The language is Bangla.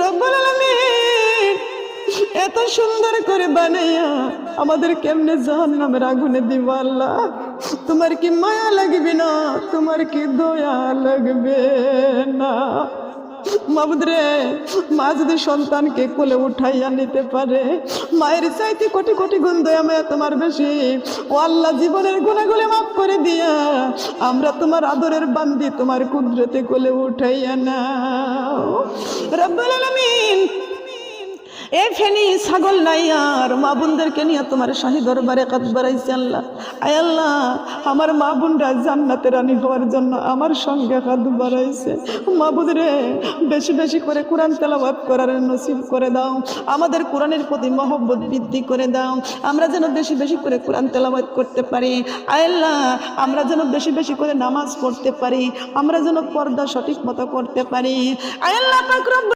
রব্বুল আলামিন এত সুন্দর করে বানাইয়া আমাদের কেমনে জাহান্নামের আগুনে দিব আল্লাহ? তোমার কি মায়া লাগবে না? তোমার কি দয়া লাগবে না? মাবুদ রে, মা যদি সন্তানকে কোলে উঠাইয়া নিতে পারে, মায়ের চাইতে কোটি কোটি গুণ দয়া মায়া তোমার বেশি। ও আল্লাহ, জীবনের গুনাহগুলো মাফ করে দিয়া আমরা তোমার আদরের বান্দি, তোমার কুদরতে কোলে উঠাইয়া নাও রব্বুল আলামিন। এ ফেনি ছাগল নাই আর মা বোনদেরকে নিয়ে তোমার শাহী দরবারে কাত বাড়াইছে আল্লাহ। আয় আল্লাহ, আমার মা বোনরা জান্নাতের রানী হওয়ার জন্য আমার সঙ্গে হাত বাড়াইছে। মাবুদ রে, বেশি বেশি করে কোরআন তেলাওয়াত করার নসিব করে দাও। আমাদের কোরআনের প্রতি মহব্বত বৃদ্ধি করে দাও। আমরা যেন বেশি বেশি করে কোরআন তেলাওয়াত করতে পারি। আয় আল্লাহ, আমরা যেন বেশি বেশি করে নামাজ পড়তে পারি। আমরা যেন পর্দা সঠিক মতো করতে পারি। আয় আল্লাহ পাক রব্বুল